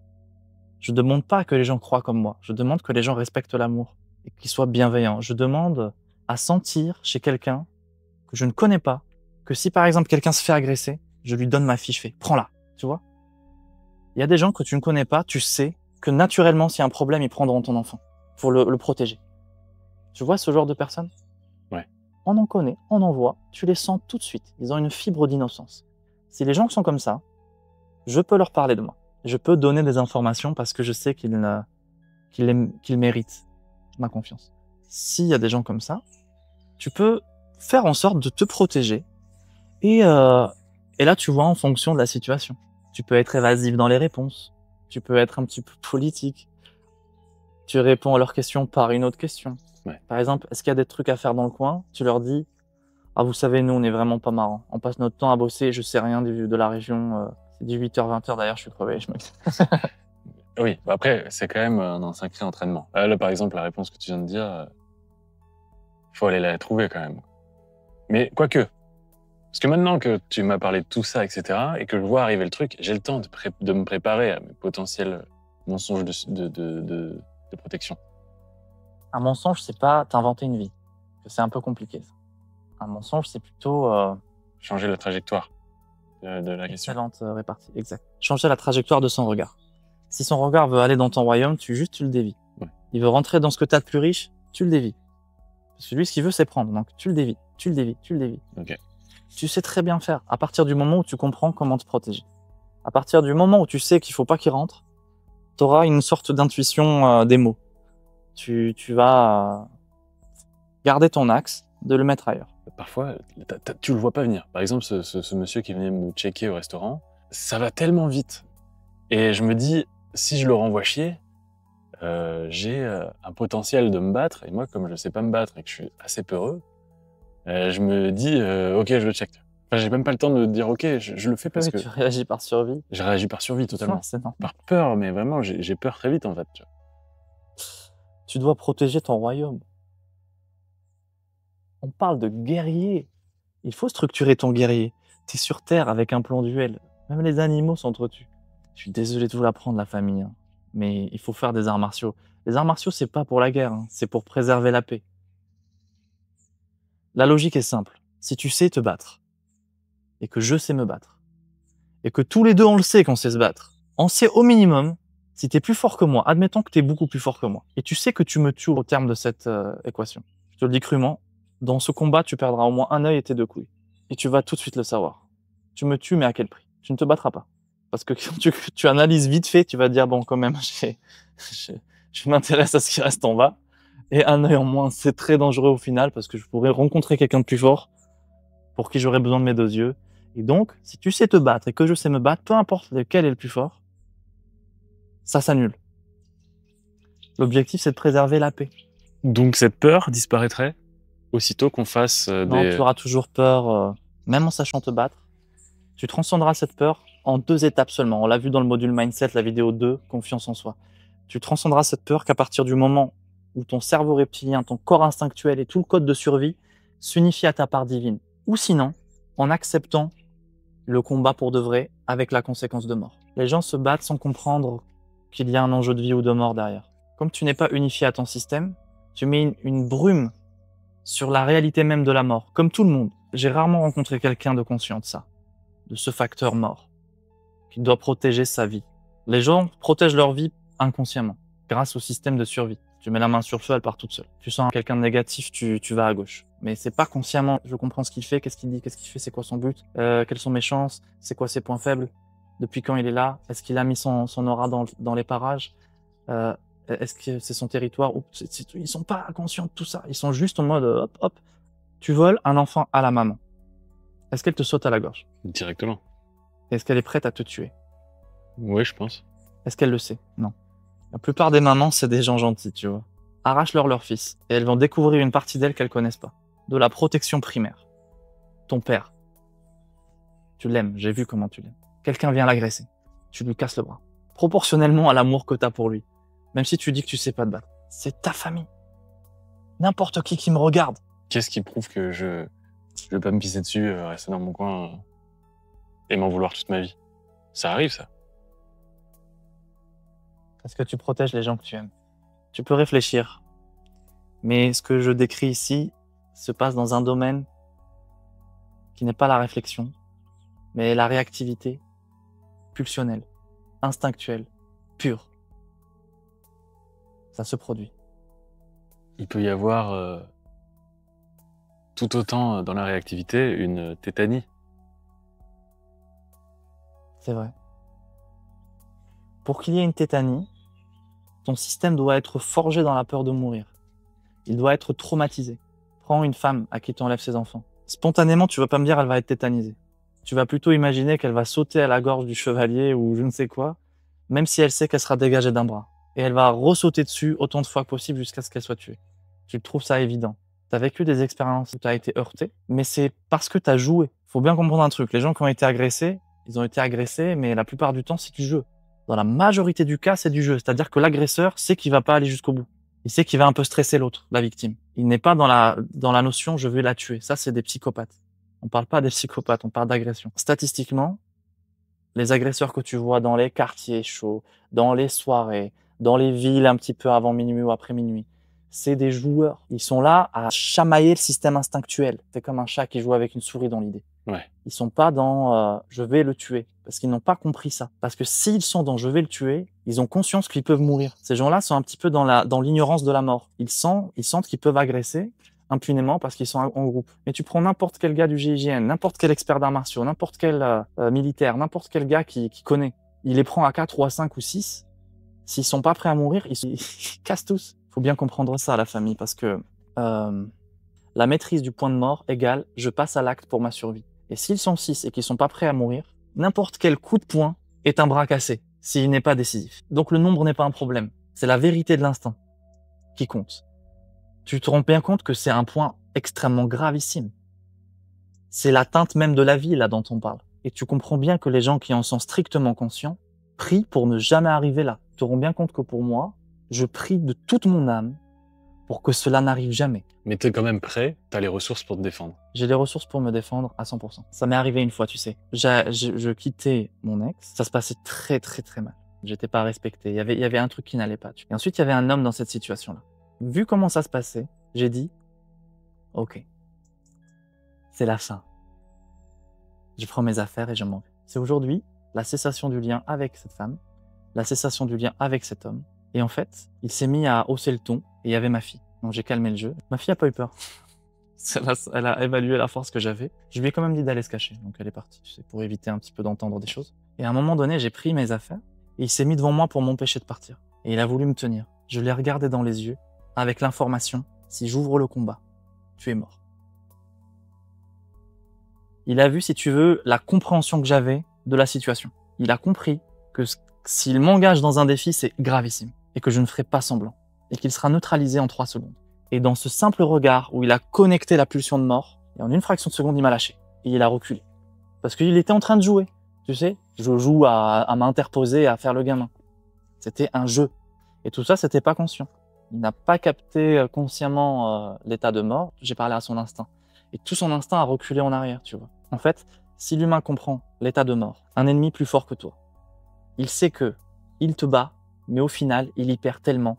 Je ne demande pas que les gens croient comme moi. Je demande que les gens respectent l'amour et qu'ils soient bienveillants. Je demande à sentir chez quelqu'un que je ne connais pas que si par exemple quelqu'un se fait agresser, je lui donne ma fiche, je fais prends-la, tu vois. Il y a des gens que tu ne connais pas, tu sais que naturellement s'il y a un problème, ils prendront ton enfant pour le protéger. Tu vois ce genre de personnes? Ouais. On en connaît, on en voit, tu les sens tout de suite. Ils ont une fibre d'innocence. Si les gens sont comme ça, je peux leur parler de moi. Je peux donner des informations parce que je sais qu'ils méritent ma confiance. S'il y a des gens comme ça, tu peux faire en sorte de te protéger et là, tu vois en fonction de la situation. Tu peux être évasif dans les réponses. Tu peux être un petit peu politique. Tu réponds à leurs questions par une autre question. Ouais. Par exemple, est-ce qu'il y a des trucs à faire dans le coin? Tu leur dis, ah, vous savez, nous, on est vraiment pas marrants. On passe notre temps à bosser, je sais rien de la région. C'est 18h, 20h, d'ailleurs, je suis crevé. Oui, bah après, c'est quand même un sacré entraînement. Là, par exemple, la réponse que tu viens de dire, faut aller la trouver quand même. Mais quoique, parce que maintenant que tu m'as parlé de tout ça, etc., et que je vois arriver le truc, j'ai le temps de me préparer à mes potentiels mensonges de protection. Un mensonge, c'est pas t'inventer une vie. C'est un peu compliqué, ça. Un mensonge, c'est plutôt... Changer la trajectoire de la question. Excellente répartie, exact. Changer la trajectoire de son regard. Si son regard veut aller dans ton royaume, tu le dévies. Ouais. Il veut rentrer dans ce que tu as de plus riche, tu le dévies. Parce que lui, ce qu'il veut, c'est prendre. Donc, tu le dévies, tu le dévies, tu le dévies. Ok. Tu sais très bien faire. À partir du moment où tu comprends comment te protéger. À partir du moment où tu sais qu'il faut pas qu'il rentre, tu auras une sorte d'intuition des mots. Tu vas garder ton axe, de le mettre ailleurs. Parfois, tu le vois pas venir. Par exemple, ce monsieur qui venait me checker au restaurant, ça va tellement vite. Et je me dis, si je le renvoie chier, j'ai un potentiel de me battre. Et moi, comme je sais pas me battre et que je suis assez peureux, je me dis, ok, je le check. Enfin, j'ai même pas le temps de me dire, ok, je le fais parce que... Tu réagis par survie. Je réagis par survie, totalement. Ouais, c'est normal. Par peur, mais vraiment, j'ai peur très vite, en fait. Tu vois. Tu dois protéger ton royaume. On parle de guerrier. Il faut structurer ton guerrier. T'es sur Terre avec un plan duel. Même les animaux s'entretuent. Je suis désolé de vous l'apprendre, la famille, hein, mais il faut faire des arts martiaux. Les arts martiaux, c'est pas pour la guerre, hein, c'est pour préserver la paix. La logique est simple. Si tu sais te battre, et que je sais me battre, et que tous les deux on le sait qu'on sait se battre, on sait au minimum, si tu es plus fort que moi, admettons que tu es beaucoup plus fort que moi, et tu sais que tu me tues au terme de cette équation, je te le dis crûment, dans ce combat, tu perdras au moins un œil et tes deux couilles. Et tu vas tout de suite le savoir. Tu me tues, mais à quel prix? Tu ne te battras pas. Parce que quand tu analyses vite fait, tu vas te dire, bon, quand même, je m'intéresse à ce qui reste en bas. Et un œil en moins, c'est très dangereux au final, parce que je pourrais rencontrer quelqu'un de plus fort, pour qui j'aurais besoin de mes 2 yeux. Et donc, si tu sais te battre et que je sais me battre, peu importe lequel est le plus fort, ça s'annule. L'objectif, c'est de préserver la paix. Donc cette peur disparaîtrait aussitôt qu'on fasse Non, tu auras toujours peur, même en sachant te battre. Tu transcenderas cette peur en 2 étapes seulement. On l'a vu dans le module Mindset, la vidéo 2, confiance en soi. Tu transcenderas cette peur qu'à partir du moment où ton cerveau reptilien, ton corps instinctuel et tout le code de survie s'unifient à ta part divine. Ou sinon, en acceptant le combat pour de vrai avec la conséquence de mort. Les gens se battent sans comprendre qu'il y a un enjeu de vie ou de mort derrière. Comme tu n'es pas unifié à ton système, tu mets une brume sur la réalité même de la mort, comme tout le monde. J'ai rarement rencontré quelqu'un de conscient de ça, de ce facteur mort, qui doit protéger sa vie. Les gens protègent leur vie inconsciemment, grâce au système de survie. Tu mets la main sur le feu, elle part toute seule. Tu sens quelqu'un de négatif, tu vas à gauche. Mais c'est pas consciemment, je comprends ce qu'il fait, qu'est-ce qu'il dit, qu'est-ce qu'il fait, c'est quoi son but, quelles sont mes chances, c'est quoi ses points faibles, depuis quand il est là, est-ce qu'il a mis son aura dans les parages, est-ce que c'est son territoire, ou ils sont pas conscients de tout ça, ils sont juste en mode hop hop, tu voles un enfant à la maman. Est-ce qu'elle te saute à la gorge? Directement. Est-ce qu'elle est prête à te tuer? Oui, je pense. Est-ce qu'elle le sait? Non. La plupart des mamans, c'est des gens gentils, tu vois. Arrache-leur leur fils et elles vont découvrir une partie d'elles qu'elles connaissent pas. De la protection primaire. Ton père. Tu l'aimes, j'ai vu comment tu l'aimes. Quelqu'un vient l'agresser. Tu lui casses le bras. Proportionnellement à l'amour que tu as pour lui. Même si tu dis que tu sais pas te battre. C'est ta famille. N'importe qui me regarde. Qu'est-ce qui prouve que je vais pas me pisser dessus, rester dans mon coin et m'en vouloir toute ma vie? Ça arrive, ça. Parce que tu protèges les gens que tu aimes. Tu peux réfléchir. Mais ce que je décris ici se passe dans un domaine qui n'est pas la réflexion, mais la réactivité pulsionnelle, instinctuelle, pure. Ça se produit. Il peut y avoir tout autant dans la réactivité une tétanie. C'est vrai. Pour qu'il y ait une tétanie, ton système doit être forgé dans la peur de mourir. Il doit être traumatisé. Prends une femme à qui tu enlèves ses enfants. Spontanément, tu vas pas me dire elle va être tétanisée. Tu vas plutôt imaginer qu'elle va sauter à la gorge du chevalier ou je ne sais quoi, même si elle sait qu'elle sera dégagée d'un bras. Et elle va ressauter dessus autant de fois que possible jusqu'à ce qu'elle soit tuée. Tu trouves ça évident. Tu as vécu des expériences où tu as été heurté, mais c'est parce que tu as joué. Faut bien comprendre un truc. Les gens qui ont été agressés, ils ont été agressés, mais la plupart du temps, c'est du jeu. Dans la majorité du cas, c'est du jeu. C'est-à-dire que l'agresseur sait qu'il va pas aller jusqu'au bout. Il sait qu'il va un peu stresser l'autre, la victime. Il n'est pas dans la notion « je vais la tuer ». Ça, c'est des psychopathes. On parle pas des psychopathes, on parle d'agression. Statistiquement, les agresseurs que tu vois dans les quartiers chauds, dans les soirées, dans les villes un petit peu avant minuit ou après minuit, c'est des joueurs. Ils sont là à chamailler le système instinctuel. C'est comme un chat qui joue avec une souris dans l'idée. Ouais. Ils sont pas dans je vais le tuer parce qu'ils n'ont pas compris ça. Parce que s'ils sont dans je vais le tuer, ils ont conscience qu'ils peuvent mourir. Ces gens-là sont un petit peu dans l'ignorance de la mort. Ils sentent qu'ils peuvent agresser impunément parce qu'ils sont en groupe. Mais tu prends n'importe quel gars du GIGN, n'importe quel expert d'arts martiaux, n'importe quel militaire, n'importe quel gars qui connaît, il les prend à 4 ou à 5 ou 6. S'ils sont pas prêts à mourir, ils cassent tous. Faut bien comprendre ça, la famille, parce que la maîtrise du point de mort égale je passe à l'acte pour ma survie. Et s'ils sont 6 et qu'ils sont pas prêts à mourir, n'importe quel coup de poing est un bras cassé, s'il n'est pas décisif. Donc le nombre n'est pas un problème. C'est la vérité de l'instinct qui compte. Tu te rends bien compte que c'est un point extrêmement gravissime. C'est l'atteinte même de la vie, là, dont on parle. Et tu comprends bien que les gens qui en sont strictement conscients prient pour ne jamais arriver là. Tu te rends bien compte que pour moi, je prie de toute mon âme pour que cela n'arrive jamais. Mais t'es quand même prêt, t'as les ressources pour te défendre. J'ai les ressources pour me défendre à 100%. Ça m'est arrivé une fois, tu sais. Je quittais mon ex, ça se passait très très très mal. J'étais pas respecté, il y avait un truc qui n'allait pas. Et ensuite, il y avait un homme dans cette situation-là. Vu comment ça se passait, j'ai dit, ok, c'est la fin. je prends mes affaires et je m'en vais. C'est aujourd'hui la cessation du lien avec cette femme, la cessation du lien avec cet homme. Et en fait, il s'est mis à hausser le ton et il y avait ma fille. Donc j'ai calmé le jeu. Ma fille a pas eu peur. Elle a évalué la force que j'avais. Je lui ai quand même dit d'aller se cacher. Donc elle est partie, tu sais, pour éviter un petit peu d'entendre des choses. Et à un moment donné, j'ai pris mes affaires et il s'est mis devant moi pour m'empêcher de partir. Et il a voulu me tenir. Je l'ai regardé dans les yeux avec l'information, si j'ouvre le combat, tu es mort. Il a vu, si tu veux, la compréhension que j'avais de la situation. Il a compris que s'il m'engage dans un défi, c'est gravissime et que je ne ferai pas semblant et qu'il sera neutralisé en 3 secondes. Et dans ce simple regard où il a connecté la pulsion de mort, et en une fraction de seconde, il m'a lâché et il a reculé. Parce qu'il était en train de jouer, tu sais. Je joue à m'interposer, à faire le gamin. C'était un jeu. Et tout ça, c'était pas conscient. Il n'a pas capté consciemment l'état de mort. J'ai parlé à son instinct. Et tout son instinct a reculé en arrière, tu vois. En fait, si l'humain comprend l'état de mort, un ennemi plus fort que toi, il sait que il te bat, mais au final, il y perd tellement.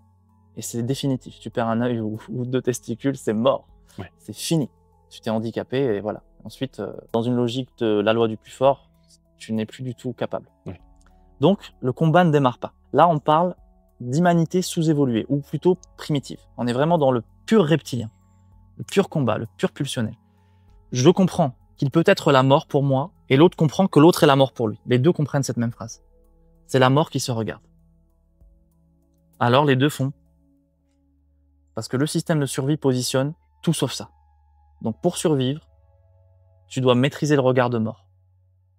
Et c'est définitif. Tu perds un œil ou 2 testicules, c'est mort. Ouais. C'est fini. Tu t'es handicapé et voilà. Ensuite, dans une logique de la loi du plus fort, tu n'es plus du tout capable. Ouais. Donc, le combat ne démarre pas. Là, on parle d'humanité sous-évoluée, ou plutôt primitive. On est vraiment dans le pur reptilien, le pur combat, le pur pulsionnel. Je comprends qu'il peut être la mort pour moi, et l'autre comprend que l'autre est la mort pour lui. Les deux comprennent cette même phrase. C'est la mort qui se regarde. Alors les deux font. Parce que le système de survie positionne tout sauf ça. Donc pour survivre, tu dois maîtriser le regard de mort,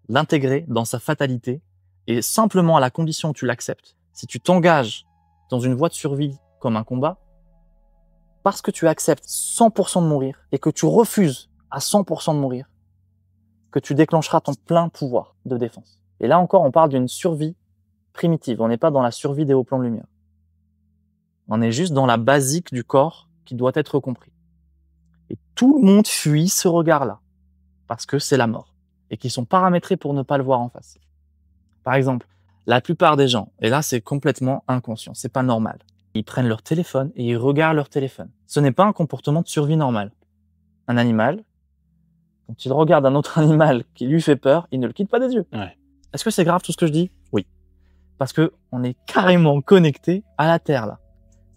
l'intégrer dans sa fatalité, et simplement à la condition où tu l'acceptes, si tu t'engages dans une voie de survie comme un combat, parce que tu acceptes 100% de mourir et que tu refuses à 100% de mourir, que tu déclencheras ton plein pouvoir de défense. Et là encore, on parle d'une survie primitive. On n'est pas dans la survie des hauts plans de lumière. On est juste dans la basique du corps qui doit être compris. Et tout le monde fuit ce regard-là, parce que c'est la mort, et qui sont paramétrés pour ne pas le voir en face. Par exemple, la plupart des gens, et là c'est complètement inconscient, c'est pas normal, ils prennent leur téléphone et ils regardent leur téléphone. Ce n'est pas un comportement de survie normal. Un animal, quand il regarde un autre animal qui lui fait peur, il ne le quitte pas des yeux. Ouais. Est-ce que c'est grave tout ce que je dis? Oui. Parce que on est carrément connecté à la Terre là,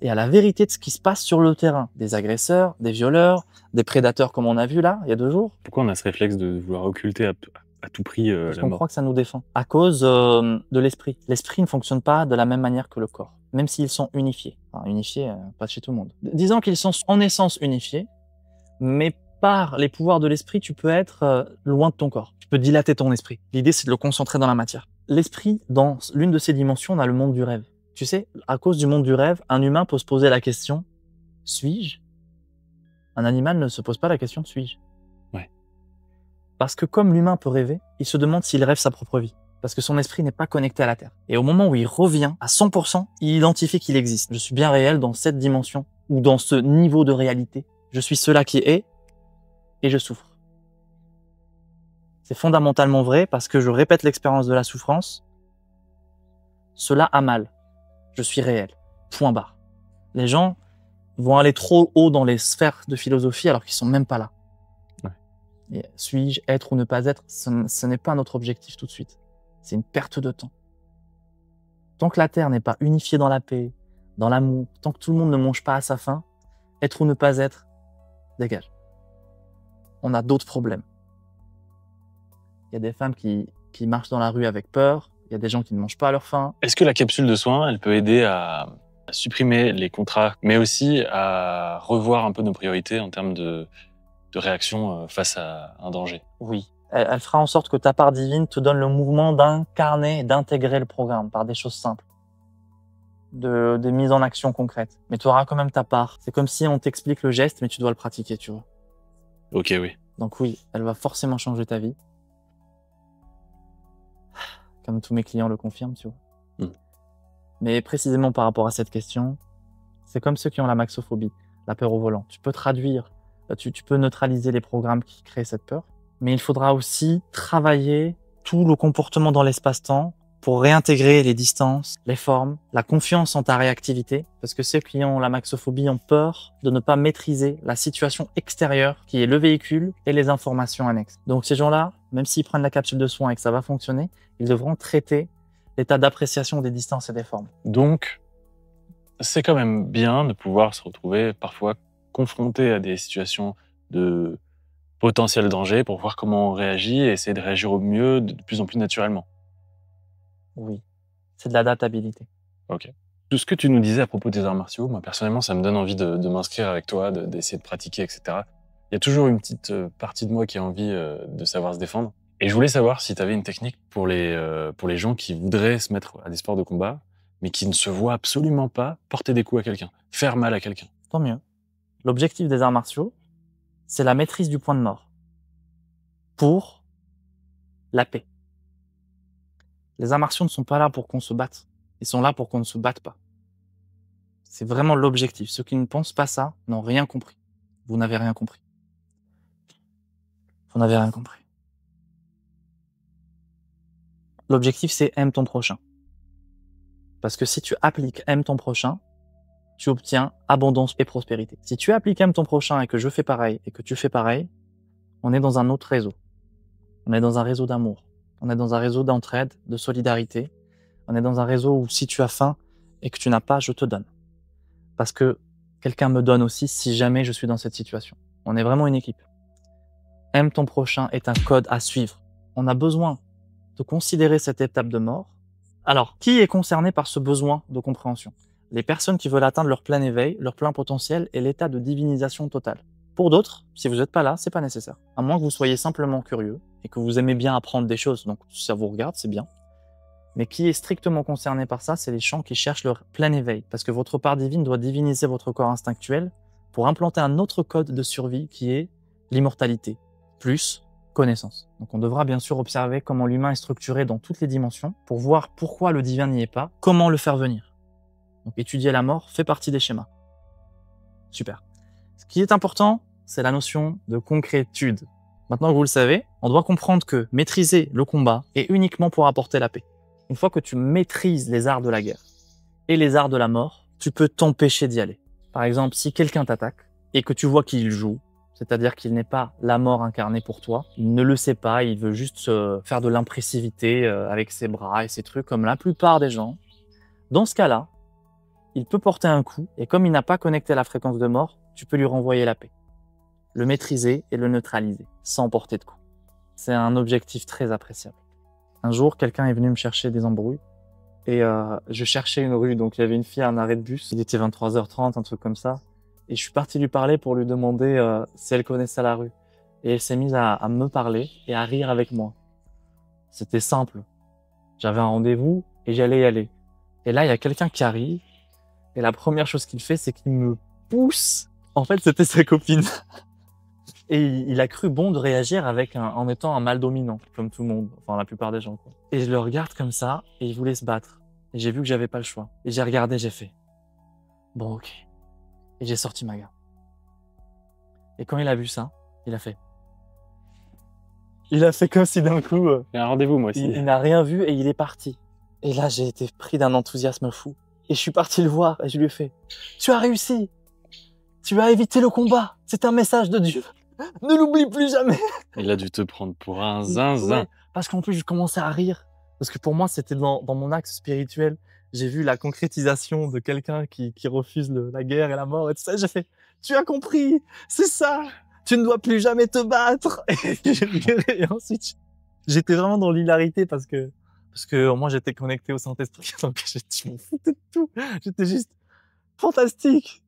et à la vérité de ce qui se passe sur le terrain. Des agresseurs, des violeurs, des prédateurs comme on a vu là, il y a 2 jours. Pourquoi on a ce réflexe de vouloir occulter à tout prix Parce la qu'on mort? croit que ça nous défend. À cause de l'esprit. L'esprit ne fonctionne pas de la même manière que le corps, même s'ils sont unifiés. Enfin, unifiés, pas chez tout le monde. Disons qu'ils sont en essence unifiés, mais par les pouvoirs de l'esprit, tu peux être loin de ton corps. Tu peux dilater ton esprit. L'idée, c'est de le concentrer dans la matière. L'esprit, dans l'une de ses dimensions, on a le monde du rêve. Tu sais, à cause du monde du rêve, un humain peut se poser la question « suis-je » Un animal ne se pose pas la question « suis-je » Ouais. Parce que comme l'humain peut rêver, il se demande s'il rêve sa propre vie. Parce que son esprit n'est pas connecté à la Terre. Et au moment où il revient à 100%, il identifie qu'il existe. Je suis bien réel dans cette dimension, ou dans ce niveau de réalité. Je suis cela qui est, et je souffre. C'est fondamentalement vrai parce que je répète l'expérience de la souffrance. Cela a mal. Je suis réel. Point barre. Les gens vont aller trop haut dans les sphères de philosophie alors qu'ils sont même pas là. Ouais. Et suis-je, être ou ne pas être, ce n'est pas notre objectif tout de suite. C'est une perte de temps. Tant que la Terre n'est pas unifiée dans la paix, dans l'amour, tant que tout le monde ne mange pas à sa faim, être ou ne pas être, dégage. On a d'autres problèmes. Il y a des femmes qui marchent dans la rue avec peur, il y a des gens qui ne mangent pas à leur faim. Est-ce que la capsule de soins, elle peut aider à supprimer les contrats, mais aussi à revoir un peu nos priorités en termes de réaction face à un danger? Oui. Elle fera en sorte que ta part divine te donne le mouvement d'incarner et d'intégrer le programme par des choses simples, des mises en action concrètes. Mais tu auras quand même ta part. C'est comme si on t'explique le geste, mais tu dois le pratiquer, tu vois. Ok, oui. Donc oui, elle va forcément changer ta vie. Comme tous mes clients le confirment, tu vois. Mais précisément par rapport à cette question, c'est comme ceux qui ont la maxophobie, la peur au volant. Tu peux traduire, tu peux neutraliser les programmes qui créent cette peur, mais il faudra aussi travailler tout le comportement dans l'espace-temps pour réintégrer les distances, les formes, la confiance en ta réactivité, parce que ceux qui ont la maxophobie ont peur de ne pas maîtriser la situation extérieure qui est le véhicule et les informations annexes. Donc ces gens-là, même s'ils prennent la capsule de soins et que ça va fonctionner, ils devront traiter l'état d'appréciation des distances et des formes. Donc, c'est quand même bien de pouvoir se retrouver parfois confronté à des situations de potentiel danger pour voir comment on réagit et essayer de réagir au mieux de plus en plus naturellement. Oui, c'est de l'adaptabilité. Ok. Tout ce que tu nous disais à propos des arts martiaux, moi personnellement, ça me donne envie de m'inscrire avec toi, d'essayer de pratiquer, etc. Il y a toujours une petite partie de moi qui a envie de savoir se défendre. Et je voulais savoir si tu avais une technique pour les gens qui voudraient se mettre à des sports de combat, mais qui ne se voient absolument pas porter des coups à quelqu'un, faire mal à quelqu'un. Tant mieux. L'objectif des arts martiaux, c'est la maîtrise du point de mort pour la paix. Les arts martiaux ne sont pas là pour qu'on se batte. Ils sont là pour qu'on ne se batte pas. C'est vraiment l'objectif. Ceux qui ne pensent pas ça n'ont rien compris. Vous n'avez rien compris. Vous n'avez rien compris. L'objectif, c'est aime ton prochain. Parce que si tu appliques aime ton prochain, tu obtiens abondance et prospérité. Si tu appliques aime ton prochain et que je fais pareil et que tu fais pareil, on est dans un autre réseau. On est dans un réseau d'amour. On est dans un réseau d'entraide, de solidarité. On est dans un réseau où si tu as faim et que tu n'as pas, je te donne. Parce que quelqu'un me donne aussi si jamais je suis dans cette situation. On est vraiment une équipe. Aime ton prochain est un code à suivre. On a besoin de considérer cette étape de mort. Alors, qui est concerné par ce besoin de compréhension? Les personnes qui veulent atteindre leur plein éveil, leur plein potentiel et l'état de divinisation totale. Pour d'autres, si vous n'êtes pas là, c'est pas nécessaire. À moins que vous soyez simplement curieux et que vous aimez bien apprendre des choses, donc ça vous regarde, c'est bien. Mais qui est strictement concerné par ça, c'est les gens qui cherchent leur plein éveil. Parce que votre part divine doit diviniser votre corps instinctuel pour implanter un autre code de survie qui est l'immortalité, plus connaissance. Donc on devra bien sûr observer comment l'humain est structuré dans toutes les dimensions pour voir pourquoi le divin n'y est pas, comment le faire venir. Donc étudier la mort fait partie des schémas. Super. Ce qui est important, c'est la notion de concrétude. Maintenant que vous le savez, on doit comprendre que maîtriser le combat est uniquement pour apporter la paix. Une fois que tu maîtrises les arts de la guerre et les arts de la mort, tu peux t'empêcher d'y aller. Par exemple, si quelqu'un t'attaque et que tu vois qu'il joue, c'est-à-dire qu'il n'est pas la mort incarnée pour toi, il ne le sait pas, il veut juste faire de l'impressivité avec ses bras et ses trucs comme la plupart des gens. Dans ce cas-là, il peut porter un coup et comme il n'a pas connecté la fréquence de mort, tu peux lui renvoyer la paix. Le maîtriser et le neutraliser sans porter de coup. C'est un objectif très appréciable. Un jour, quelqu'un est venu me chercher des embrouilles et je cherchais une rue, donc il y avait une fille à un arrêt de bus, il était 23h30, un truc comme ça, et je suis parti lui parler pour lui demander si elle connaissait la rue. Et elle s'est mise à me parler et à rire avec moi. C'était simple. J'avais un rendez-vous et j'allais y aller. Et là, il y a quelqu'un qui arrive et la première chose qu'il fait, c'est qu'il me pousse. En fait, c'était sa copine. Et il a cru bon de réagir en étant un mâle dominant, comme tout le monde, enfin la plupart des gens, quoi. Et je le regarde comme ça, et il voulait se battre. Et j'ai vu que j'avais pas le choix. Et j'ai regardé, j'ai fait. Bon, ok. Et j'ai sorti ma garde. Et quand il a vu ça, il a fait. Il a fait comme si d'un coup, J'ai un rendez-vous, moi aussi. il n'a rien vu et il est parti. Et là, j'ai été pris d'un enthousiasme fou. Et je suis parti le voir et je lui ai fait. Tu as réussi. Tu as évité le combat. C'est un message de Dieu. Ne l'oublie plus jamais. Il a dû te prendre pour un zinzin. Ouais, parce qu'en plus, je commençais à rire. Parce que pour moi, c'était dans mon axe spirituel. J'ai vu la concrétisation de quelqu'un qui refuse la guerre et la mort et tout ça. J'ai fait, tu as compris, c'est ça. Tu ne dois plus jamais te battre. Et ensuite, j'étais vraiment dans l'hilarité parce que moi, j'étais connecté au Saint-Esprit. Donc, je m'en foutais de tout. J'étais juste fantastique.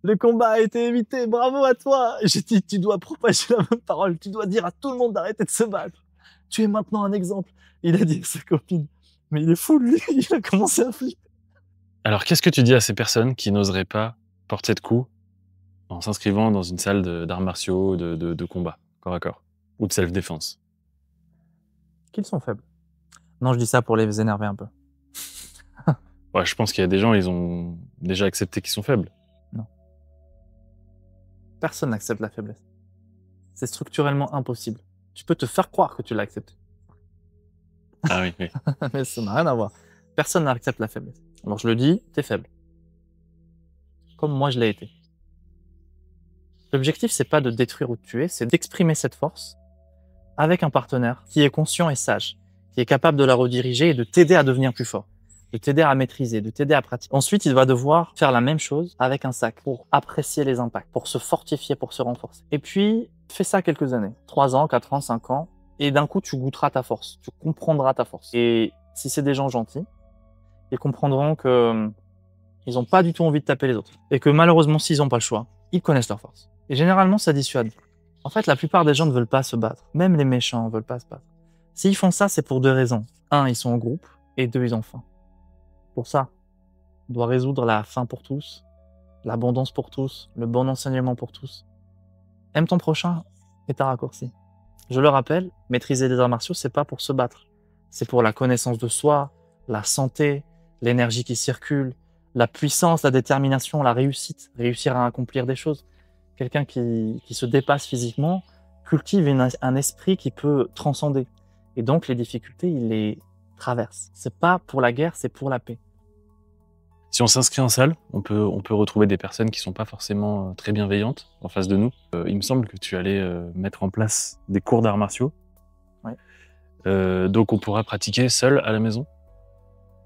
Le combat a été évité, bravo à toi. J'ai dit, tu dois propager la même parole, tu dois dire à tout le monde d'arrêter de se battre. Tu es maintenant un exemple. Il a dit à sa copine, mais il est fou lui, il a commencé à flipper. Alors, qu'est-ce que tu dis à ces personnes qui n'oseraient pas porter de coups en s'inscrivant dans une salle d'arts martiaux, de combat, corps à corps, ou de self-défense? Qu'ils sont faibles. Non, je dis ça pour les énerver un peu. Ouais, je pense qu'il y a des gens, ils ont déjà accepté qu'ils sont faibles. Personne n'accepte la faiblesse. C'est structurellement impossible. Tu peux te faire croire que tu l'as accepté. Ah oui, oui. Mais ça n'a rien à voir. Personne n'accepte la faiblesse. Alors je le dis, t'es faible. Comme moi je l'ai été. L'objectif, c'est pas de détruire ou de tuer, c'est d'exprimer cette force avec un partenaire qui est conscient et sage, qui est capable de la rediriger et de t'aider à devenir plus fort, de t'aider à maîtriser, de t'aider à pratiquer. Ensuite, il va devoir faire la même chose avec un sac pour apprécier les impacts, pour se fortifier, pour se renforcer. Et puis, fais ça quelques années, 3 ans, 4 ans, 5 ans, et d'un coup, tu goûteras ta force, tu comprendras ta force. Et si c'est des gens gentils, ils comprendront que ils n'ont pas du tout envie de taper les autres. Et que malheureusement, s'ils n'ont pas le choix, ils connaissent leur force. Et généralement, ça dissuade. En fait, la plupart des gens ne veulent pas se battre. Même les méchants ne veulent pas se battre. S'ils font ça, c'est pour 2 raisons. 1, ils sont en groupe. Et 2, ils ont faim. Pour ça, on doit résoudre la faim pour tous, l'abondance pour tous, le bon enseignement pour tous. Aime ton prochain est un raccourci. Je le rappelle, maîtriser les arts martiaux, c'est pas pour se battre. C'est pour la connaissance de soi, la santé, l'énergie qui circule, la puissance, la détermination, la réussite, réussir à accomplir des choses. Quelqu'un qui se dépasse physiquement cultive un esprit qui peut transcender. Et donc, les difficultés, il les traverse. C'est pas pour la guerre, c'est pour la paix. Si on s'inscrit en salle, on peut retrouver des personnes qui sont pas forcément très bienveillantes en face de nous. Il me semble que tu allais mettre en place des cours d'arts martiaux. Ouais. Donc on pourra pratiquer seul à la maison.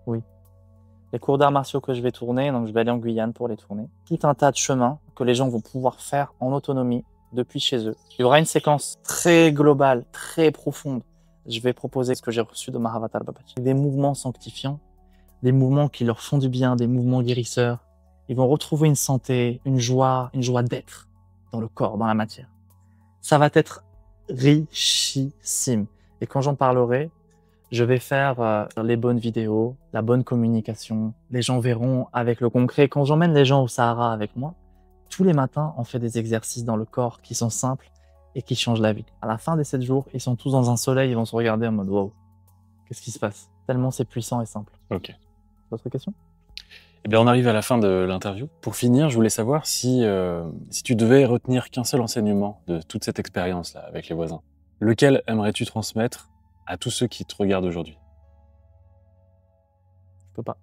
Oui. Les cours d'arts martiaux que je vais tourner, donc je vais aller en Guyane pour les tourner. Tout un tas de chemins que les gens vont pouvoir faire en autonomie depuis chez eux. Il y aura une séquence très globale, très profonde. Je vais proposer ce que j'ai reçu de Mahavatar Babaji. Des mouvements sanctifiants, des mouvements qui leur font du bien, des mouvements guérisseurs. Ils vont retrouver une santé, une joie d'être dans le corps, dans la matière. Ça va être richissime. Et quand j'en parlerai, je vais faire les bonnes vidéos, la bonne communication. Les gens verront avec le concret. Quand j'emmène les gens au Sahara avec moi, tous les matins, on fait des exercices dans le corps qui sont simples et qui changent la vie. À la fin des 7 jours, ils sont tous dans un soleil, ils vont se regarder en mode « Wow, qu'est-ce qui se passe ?» Tellement c'est puissant et simple. Ok. D'autres questions? Eh bien, on arrive à la fin de l'interview. Pour finir, je voulais savoir si tu devais retenir qu'un seul enseignement de toute cette expérience-là avec les voisins, lequel aimerais-tu transmettre à tous ceux qui te regardent aujourd'hui? Je peux pas.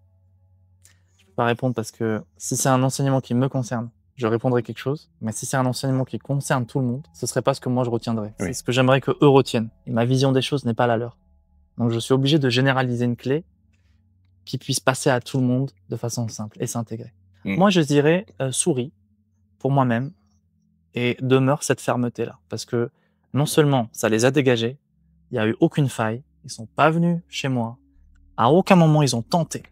Je peux pas répondre parce que si c'est un enseignement qui me concerne, je répondrai quelque chose. Mais si c'est un enseignement qui concerne tout le monde, ce serait pas ce que moi je retiendrai. Oui. C'est ce que j'aimerais que eux retiennent. Et ma vision des choses n'est pas la leur. Donc je suis obligé de généraliser une clé qui puisse passer à tout le monde de façon simple et s'intégrer. Moi, je dirais souris pour moi-même et demeure cette fermeté-là. Parce que non seulement ça les a dégagés, il n'y a eu aucune faille, ils sont pas venus chez moi, à aucun moment ils ont tenté.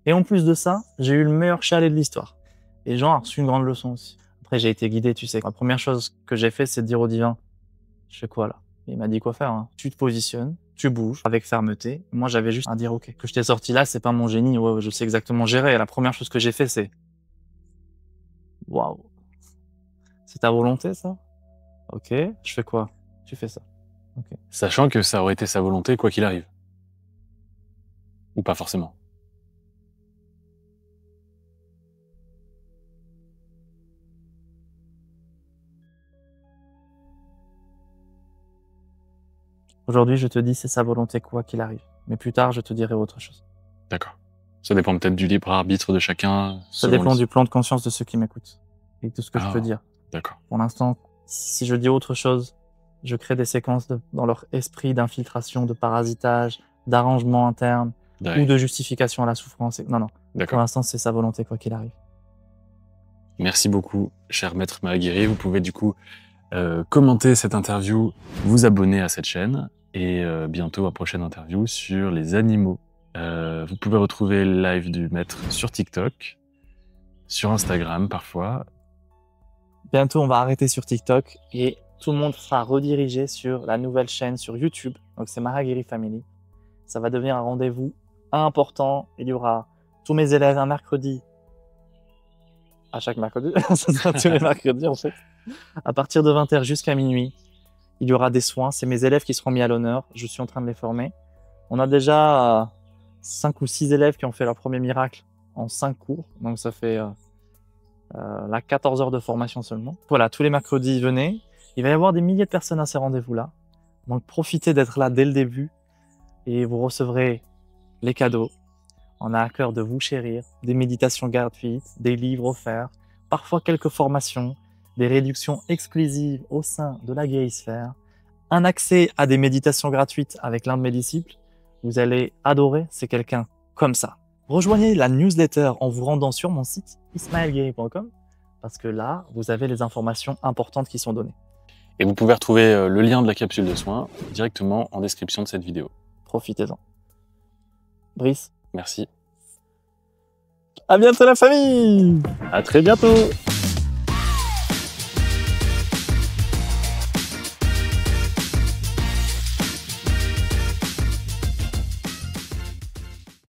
Et en plus de ça, j'ai eu le meilleur chalet de l'histoire. Et les gens ont reçu une grande leçon aussi. Après, j'ai été guidé, tu sais. La première chose que j'ai fait, c'est de dire au divin, je fais quoi là? Il m'a dit quoi faire, hein. Tu te positionnes, tu bouges avec fermeté. Moi, j'avais juste à dire ok. Que je t'ai sorti là, c'est pas mon génie. Ouais, je sais exactement gérer. Et la première chose que j'ai fait, c'est waouh. C'est ta volonté, ça? Ok. Je fais quoi? Tu fais ça. Ok. Sachant que ça aurait été sa volonté quoi qu'il arrive. Ou pas forcément. Aujourd'hui, je te dis c'est sa volonté quoi qu'il arrive. Mais plus tard, je te dirai autre chose. D'accord. Ça dépend peut-être du libre arbitre de chacun. Ça dépend du plan de conscience de ceux qui m'écoutent et de ce que je peux dire. D'accord. Pour l'instant, si je dis autre chose, je crée des séquences dans leur esprit d'infiltration, de parasitage, d'arrangement interne ou de justification à la souffrance. Non. Pour l'instant, c'est sa volonté quoi qu'il arrive. Merci beaucoup, cher maître Mahaguiri. Vous pouvez du coup commenter cette interview, vous abonner à cette chaîne et bientôt à prochaine interview sur les animaux. Vous pouvez retrouver le live du maître sur TikTok, sur Instagram parfois. Bientôt, on va arrêter sur TikTok et tout le monde sera redirigé sur la nouvelle chaîne sur YouTube. Donc, c'est Mahaguiri Family. Ça va devenir un rendez-vous important. Il y aura tous mes élèves un mercredi. À chaque mercredi. Ça sera tous les mercredis, en fait. À partir de 20h jusqu'à minuit, il y aura des soins. C'est mes élèves qui seront mis à l'honneur. Je suis en train de les former. On a déjà 5 ou 6 élèves qui ont fait leur premier miracle en 5 cours. Donc, ça fait 14 heures de formation seulement. Voilà, tous les mercredis, venez. Il va y avoir des milliers de personnes à ces rendez-vous-là. Donc, profitez d'être là dès le début. et vous recevrez les cadeaux. On a à cœur de vous chérir, des méditations gratuites, des livres offerts, parfois quelques formations, des réductions exclusives au sein de la Guérisphère, un accès à des méditations gratuites avec l'un de mes disciples. Vous allez adorer, c'est quelqu'un comme ça. Rejoignez la newsletter en vous rendant sur mon site ismaelguéry.com parce que là, vous avez les informations importantes qui sont données. Et vous pouvez retrouver le lien de la capsule de soins directement en description de cette vidéo. Profitez-en. Brice, Merci. à bientôt la famille! À très bientôt!